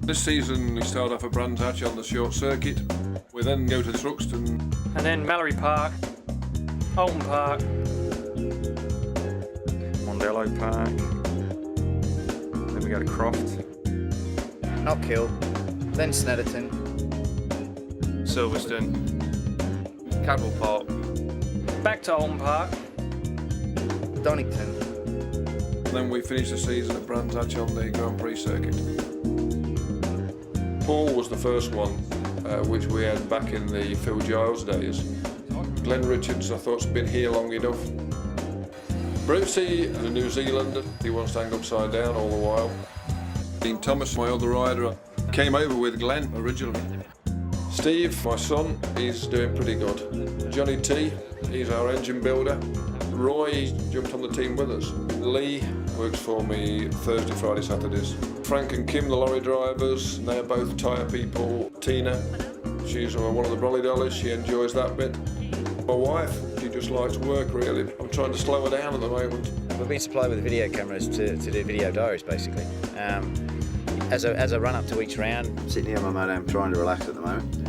This season we start off at Brands Hatch on the short circuit. We then go to Thruxton. And then Mallory Park, Alton Park, Mondello Park. Then we go to Croft. Knockhill, then Snetterton, Silverstone, Cadwell Park, back to Alton Park. Donington. Then we finish the season at Brands Hatch on the Grand Prix circuit. Paul was the first one, which we had back in the Phil Giles days. Glen Richards, I thought's been here long enough. Brucey, a New Zealander, he wants to hang upside down all the while. Dean Thomas, my other rider, came over with Glen originally. Steve, my son, he's doing pretty good. Johnny T, he's our engine builder. Roy jumped on the team with us. Lee works for me Thursday, Friday, Saturdays. Frank and Kim, the lorry drivers, they're both tyre people. Tina, she's one of the brolly dollies, she enjoys that bit. My wife, she just likes work really. I'm trying to slow her down at the moment. We've been supplied with video cameras to do video diaries basically. As a run up to each round. I'm sitting here on my motorhome trying to relax at the moment,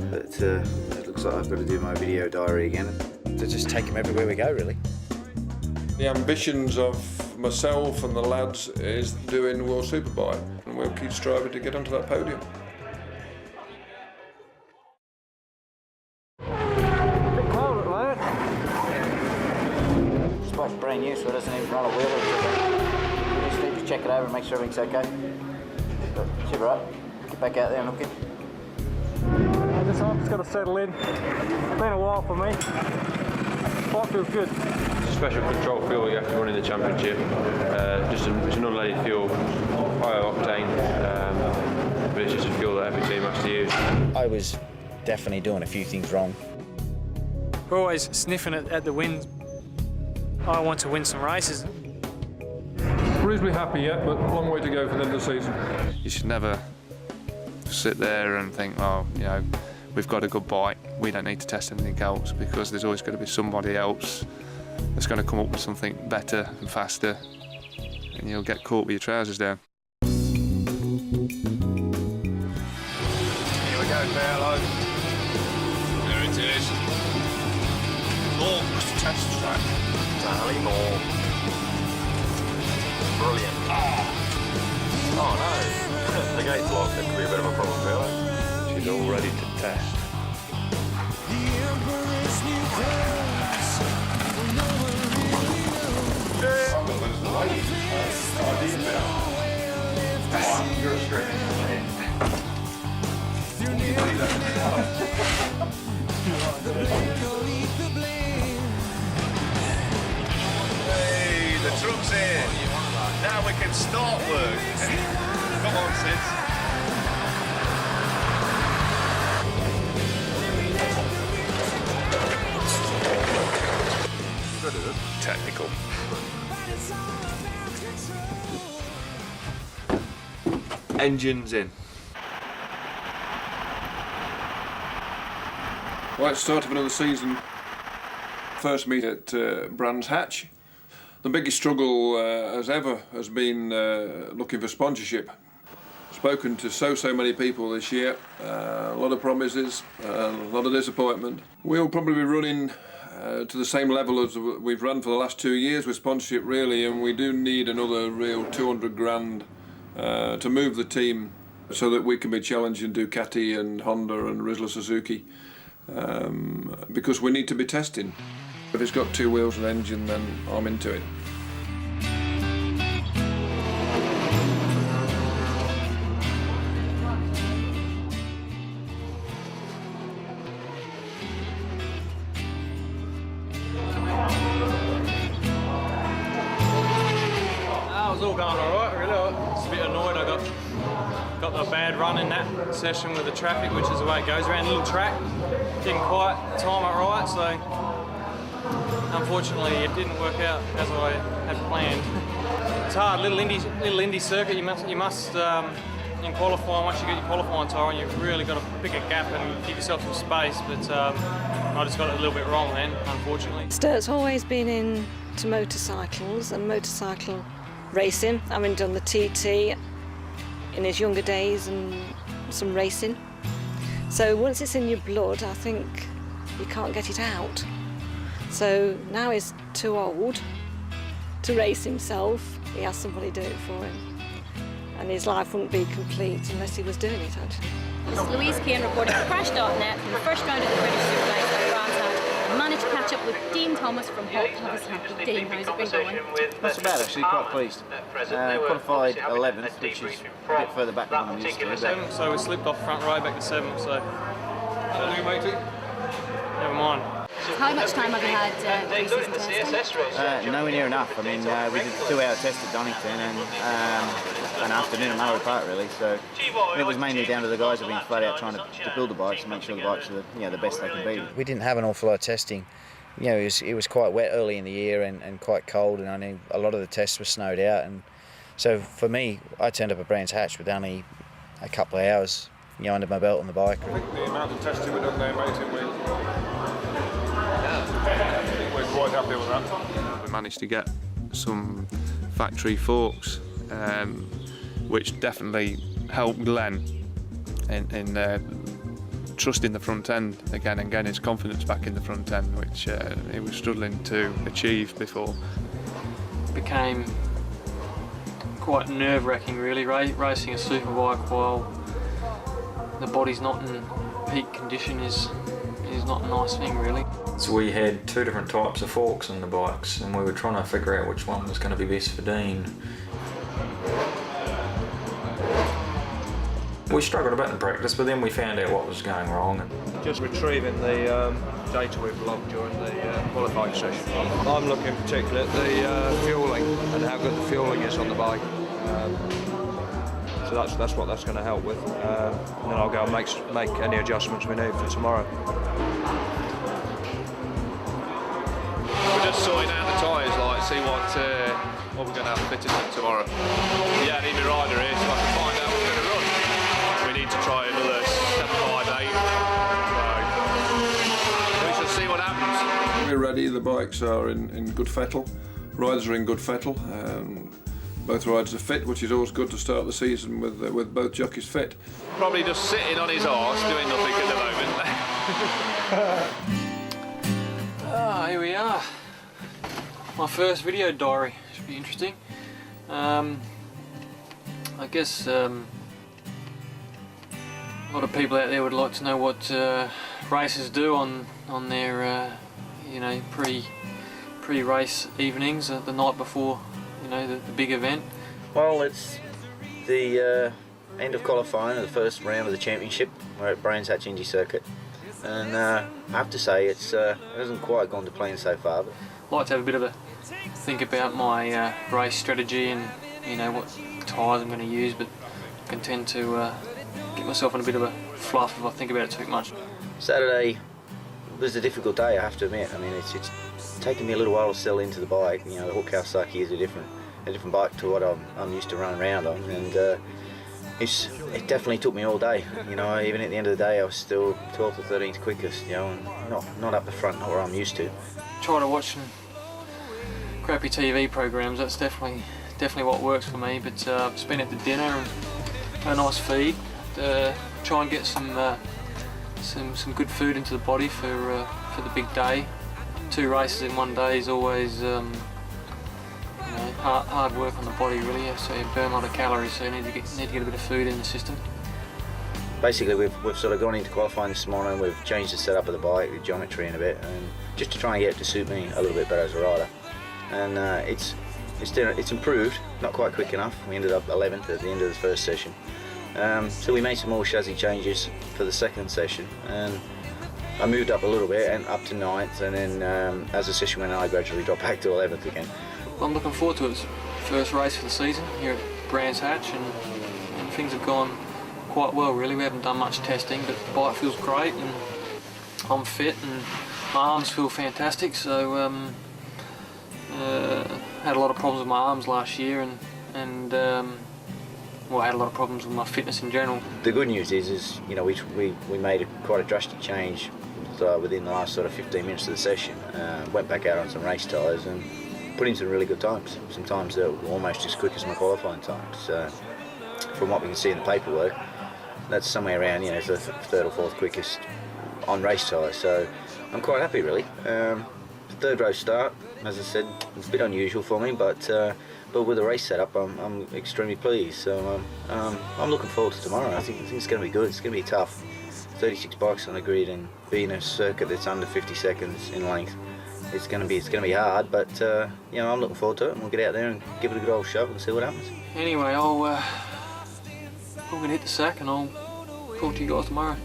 but it looks like I've got to do my video diary again. To just take them everywhere we go really. The ambitions of myself and the lads is doing World Superbike, and we'll keep striving to get onto that podium. Bit cold at the moment. This bike's brand new, so it doesn't even run a wheel. We just need to check it over and make sure everything's okay. Shiver up, get back out there and look in. This arm's got to settle in. It's been a while for me. Bike feels good. It's a special control fuel you have to run in the championship. It's an unleaded fuel, higher octane, but it's just a fuel that every team has to use. I was definitely doing a few things wrong. We're always sniffing at the wins. I want to win some races. Reasonably happy yet, but a long way to go for the end of the season. You should never sit there and think, oh, you know, we've got a good bike, we don't need to test anything else, because there's always going to be somebody else that's going to come up with something better and faster, and you'll get caught with your trousers down. Here we go, fellas. There it is. Long's test track. Sally Moore. Brilliant. Oh no. The gate's locked. That could be a bit of a problem, fella. She's all ready to test. Hey, the truck's here. Now we can start work. Come on, Sid. Technical. Engines in. Well, it's the start of another season. First meet at Brands Hatch. The biggest struggle as ever has been looking for sponsorship. Spoken to so many people this year, a lot of promises, a lot of disappointment. We'll probably be running to the same level as we've run for the last 2 years with sponsorship really, and we do need another real 200 grand to move the team so that we can be challenging Ducati and Honda and Rizla Suzuki, because we need to be testing. If it's got 2 wheels and engine, then I'm into it. It was all going alright, really. I was a bit annoyed. I got the bad run in that session with the traffic, which is the way it goes around a little track. Didn't quite time it right, so unfortunately it didn't work out as I had planned. It's hard, little indie circuit. You must in qualifying, once you get your qualifying tyre on, you've really got to pick a gap and give yourself some space. But I just got it a little bit wrong then, unfortunately. Stuart's always been into motorcycles and motorcycle racing. Having done the TT, in his younger days and some racing. So once it's in your blood, I think you can't get it out. So now he's too old to race himself. He has somebody do it for him. And his life wouldn't be complete unless he was doing it, actually. This is Louise Kane reporting for Crash.net from the first round of the British Super Race at Brands Hatch. I managed to catch up with Dean Thomas from Hot Kawasaki. Dean, how's it been going? Not so bad actually, quite pleased. Qualified 11th, which is a bit further back than I'm used to. Seventh, so we slipped off front row back to 7th, so New matey? never mind. How much time have you had pre-season testing? Nowhere near enough. I mean, we did a 2-hour test at Donington and an afternoon at Mallory Park, really. So it was mainly down to the guys who've been flat out trying to build the bikes and make sure the bikes are the best they can be. We didn't have an awful lot of testing. You know, it was quite wet early in the year and quite cold, and I knew a lot of the tests were snowed out. And so for me, I turned up at Brands Hatch with only a couple of hours, under my belt on the bike. I think the amount of testing we've done there, mate, we're quite happy with that. We managed to get some factory forks, which definitely helped Glen in trusting the front end again and getting his confidence back in the front end, which he was struggling to achieve before. It became quite nerve-wracking, really, racing a superbike while the body's not in peak condition is not a nice thing, really. So we had 2 different types of forks in the bikes, and we were trying to figure out which one was going to be best for Dean. We struggled a bit in practice, but then we found out what was going wrong. Just retrieving the data we've logged during the qualifying session. I'm looking particularly at the fuelling and how good the fuelling is on the bike. So that's what that's going to help with. And then I'll go and make any adjustments we need for tomorrow. We're just sorting out the tyres, see what we're going to have fitted in tomorrow. Yeah, I need my rider here so I can find out what we're going to run. We need to try another 758. So we shall see what happens. We're ready. The bikes are in good fettle. Riders are in good fettle. Both riders are fit, which is always good to start the season with both jockeys fit. Probably just sitting on his arse doing nothing at the moment. Here we are. My first video diary. Should be interesting. I guess a lot of people out there would like to know what racers do on their pre-race evenings, the night before the big event. Well, it's the end of qualifying of the first round of the championship. We're at Brands Hatch Indy Circuit, and I have to say it hasn't quite gone to plan so far. But I like to have a bit of a think about my race strategy and what tyres I'm going to use, but I can tend to get myself in a bit of a fluff if I think about it too much. Saturday was a difficult day, I have to admit. I mean, it's taken me a little while to settle into the bike. The Hawk Kawasaki is a different bike to what I'm used to running around on, and it definitely took me all day. Even at the end of the day, I was still 12th or 13th quickest. And not up the front, not where I'm used to. Try to watch some crappy TV programs. That's definitely what works for me. But I've been at the dinner and had a nice feed. Try and get some good food into the body for the big day. 2 races in one day is always hard work on the body, really. So you burn a lot of calories, so you need to get a bit of food in the system. Basically, we've sort of gone into qualifying this morning. We've changed the setup of the bike, the geometry in a bit, and just to try and get it to suit me a little bit better as a rider. And it's improved, not quite quick enough. We ended up 11th at the end of the first session. So we made some more chassis changes for the second session, and I moved up a little bit and up to 9th, and then as the session went on, I gradually dropped back to 11th again. I'm looking forward to it. It's the first race for the season here at Brands Hatch, and things have gone quite well, really. We haven't done much testing, but the bike feels great, and I'm fit, and my arms feel fantastic. So had a lot of problems with my arms last year, and I had a lot of problems with my fitness in general. The good news is we made quite a drastic change within the last sort of 15 minutes of the session. Went back out on some race tyres and put in some really good times. Some times that were almost as quick as my qualifying times. So from what we can see in the paperwork, that's somewhere around, you know, the third or fourth quickest on race tyres. So I'm quite happy, really. Third row start, as I said, it's a bit unusual for me, but with the race setup, I'm extremely pleased. So I'm looking forward to tomorrow. I think it's going to be good. It's going to be tough. 36 bikes on the grid and being a circuit that's under 50 seconds in length. It's going to be hard, but you know, I'm looking forward to it, and we'll get out there and give it a good old shove and see what happens. Anyway, I'm going to hit the sack and I'll talk to you guys tomorrow.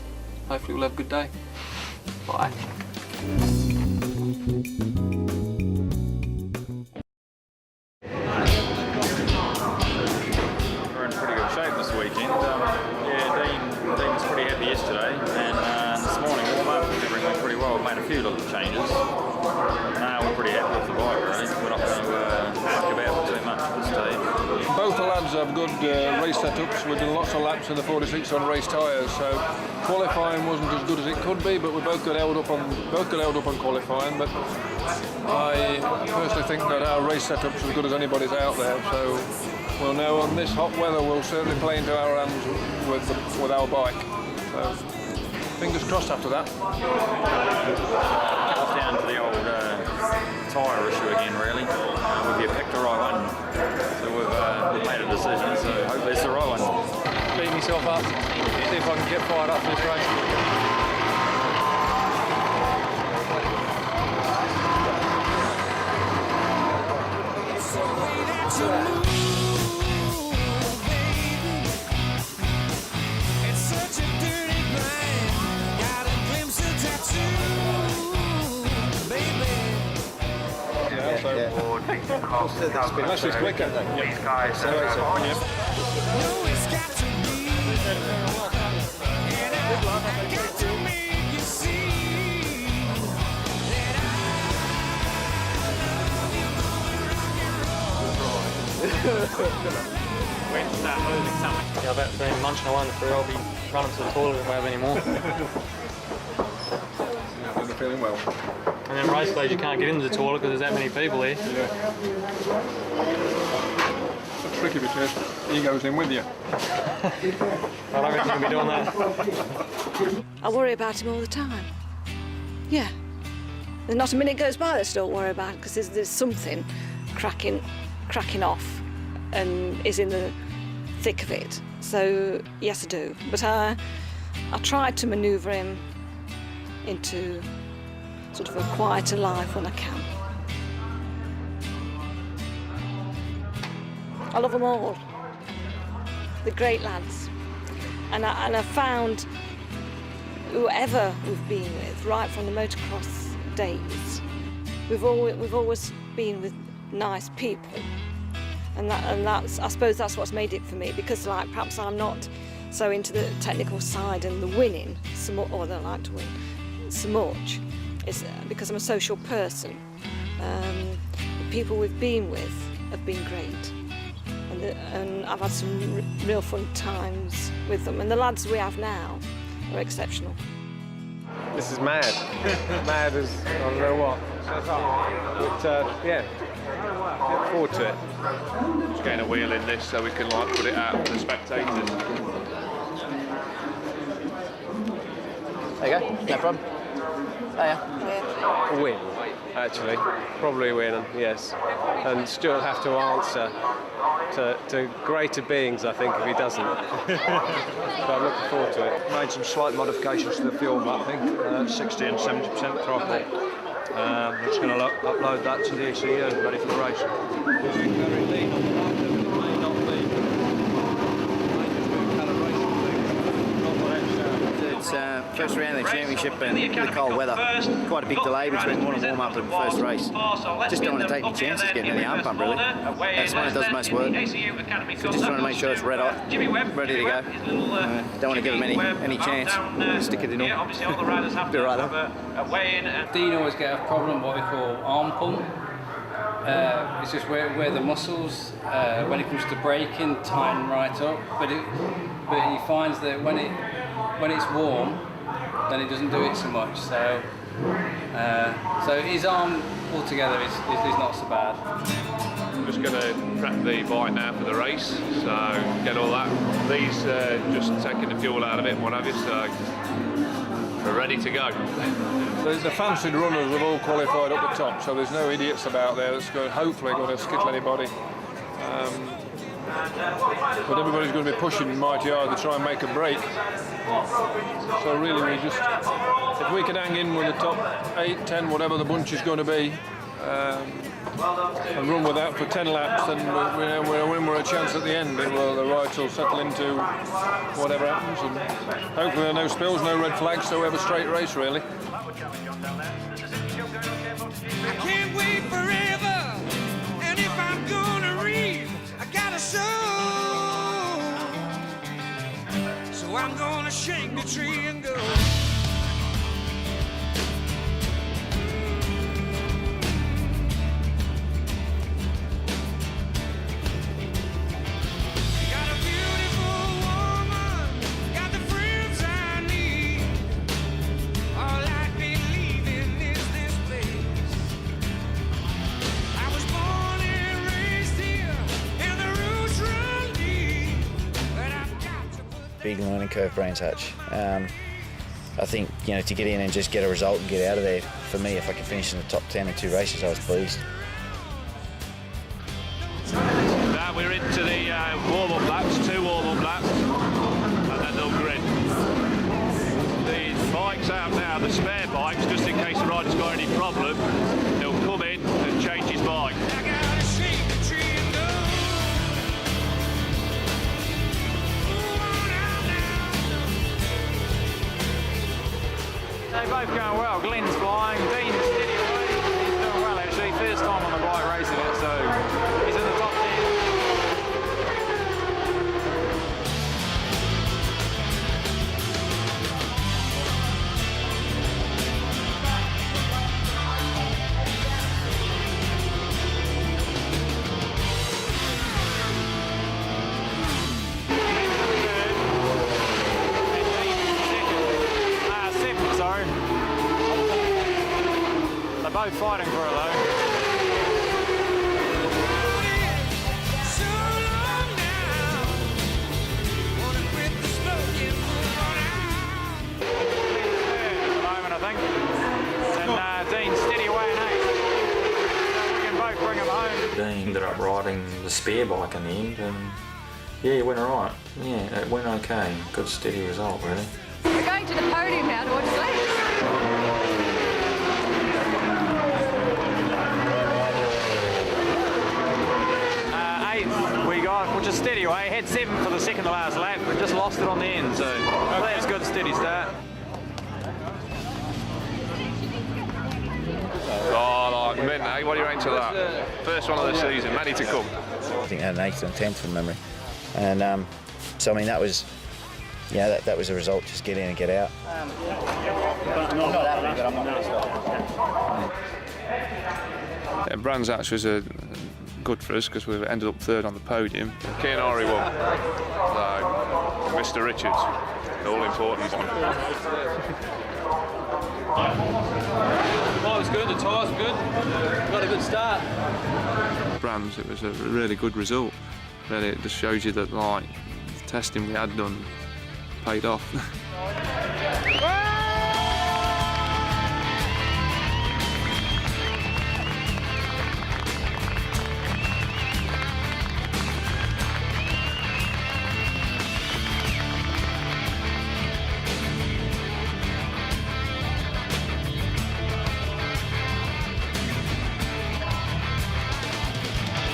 Hopefully we'll have a good day. Bye. We're in pretty good shape this weekend. Yeah, Dean was pretty happy yesterday, and this morning warm-up, everything went pretty well. We've made a few little changes. We're pretty happy with the bike, really. We're not going to muck about too much at this stage. Both the lads have good race setups. We've done lots of laps in the 46 on race tyres, so qualifying wasn't as good as it could be, but we both got held up on qualifying. But I personally think that our race setup's as good as anybody's out there. So we'll know on this hot weather we'll certainly play into our hands with our bike. So fingers crossed after that. Comes down to the old tyre issue again, really. We've picked the right one, so we've made a decision. So hopefully it's the right one. Beat myself up, see if I can get fired up for this race. That's just quicker. These guys. When to start moving something. Yeah, I've been munching away on the free. I'll be running to the toilet if I have any more. I'm feeling well. And then race days you can't get into the toilet because there's that many people here. Yeah. It's tricky because he goes in with you. I don't reckon you'll be doing that. I worry about him all the time. Yeah. And not a minute goes by that I don't worry about it, because there's something cracking off and is in the thick of it. So yes, I do. But I try to manoeuvre him into sort of a quieter life when I can. I love them all. They're great lads. And I found whoever we've been with, right from the motocross days, we've always been with nice people. And that's, I suppose that's what's made it for me, because like perhaps I'm not so into the technical side and the winning, or I like to win so much. It's because I'm a social person. The people we've been with have been great, and I've had some real fun times with them. And the lads we have now are exceptional. This is mad. Mad as I don't know what. But yeah, look forward to it. Just getting a wheel in this so we can like put it out to the spectators. There you go, no problem. Oh yeah. A win, actually. Probably a win, yes. And Stuart will have to answer to greater beings, I think, if he doesn't. But I'm looking forward to it. Made some slight modifications to the fuel, I think, 60 and 70% throttle. I'm just going to upload that to the ECU, ready for the race. It's first round of the championship and the cold weather. Quite a big delay between one and warm-up and first race. Just don't want to take any chances getting in the arm pump, really. That's when it does most work. So just trying to make sure it's red hot, ready to go. Don't want to give them any chance. Stick it in all. Be right up. Dean always get a problem, what we call arm pump. It's just where the muscles, when it comes to braking, tighten right up. But he finds that when it's warm, then it doesn't do it so much. So his arm altogether is not so bad. I'm just going to prep the bike now for the race, so get all that. These just taking the fuel out of it and what have you, so we're ready to go. The fancied runners have all qualified up the top, so there's no idiots about there that's hopefully going to skittle anybody. But everybody's going to be pushing mighty hard to try and make a break. So really, if we can hang in with the top 8, 10, whatever the bunch is going to be, and run with that for 10 laps, then we're a chance at the end. The rides will settle into whatever happens, and hopefully there are no spills, no red flags, so we have a straight race really. I can't wait forever, and if I'm gonna read, I gotta show. So I'm gonna shake the tree and go. Big learning curve, Brands Hatch. I think, you know, to get in and just get a result and get out of there, for me, if I could finish in the top 10 in 2 races, I was pleased. Now we're into the warm-up laps, 2 warm-up laps, and then they'll grid. The bike's out now, the spare bikes, just in case the rider's got any problem, he'll come in and change his bike. They're both going well. Glen's flying, Dean's steady away. He's doing well actually. First time on the bike racing it, so he's in the top 10. They're both fighting for it though. At the moment, I think. And Dean's steady away in 8. So we can both bring him home. Dean ended up riding the spare bike in the end, and yeah, it went alright. Yeah, it went okay. Good steady result, really. We're going to the podium now to watch the race. We got, which is steady away, had 7 for the second to last lap, but just lost it on the end, so that's good, steady start. Oh, like mint, eh? What do you rate to that? First one of the season, many to come. I think they had an 8th and 10th from memory. And so, I mean, that was, yeah, that was a result, just get in and get out. Yeah, Brands Hatch was good for us because we ended up 3rd on the podium. K&R won. So, Mr. Richards, all important one. Bike was good, the tyres were good, got a good start. Brands, it was a really good result. Really, it just shows you that like the testing we had done paid off.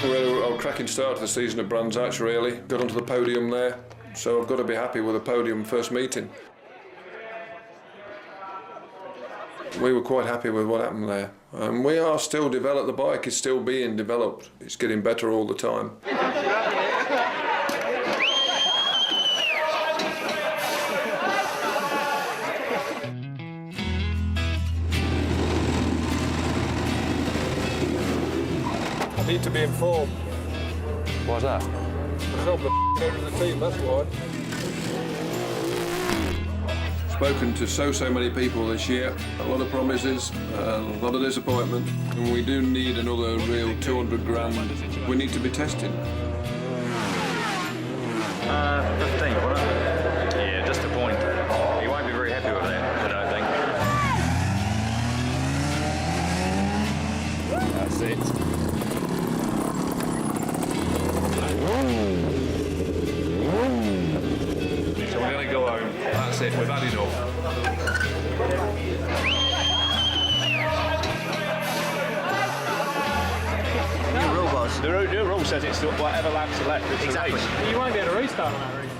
We had a cracking start to the season at Brands Hatch really. Got onto the podium there, so I've got to be happy with the podium first meeting. We were quite happy with what happened there. We are still developed, the bike is still being developed. It's getting better all the time. Need to be informed. What's that? Because I'm the head of the team, that's why. Spoken to so many people this year, a lot of promises, a lot of disappointment, and we do need another real 200 grand. We need to be testing. 15, wasn't it? Yeah, just a point. He won't be very happy with that, I don't think. That's it. So we're going to go home. That's it, we've had enough. New rule, boss. The new rule says it's whatever laps are left. It's exactly. You won't be able to restart on that route.